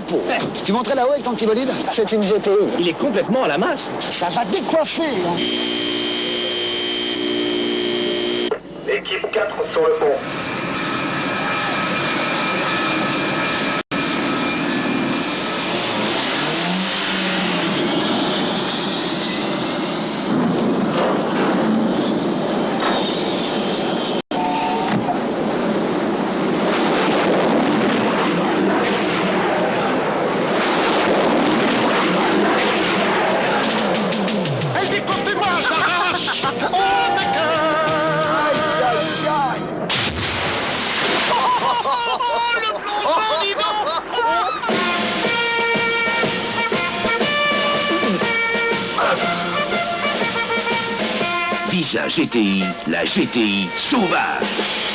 chapeau. Tu monterais là-haut avec ton petit bolide? C'est une GTI. Il est complètement à la masse. Ça va décoiffer, hein. Équipe 4 sur le pont. Visa GTI, la GTI sauvage.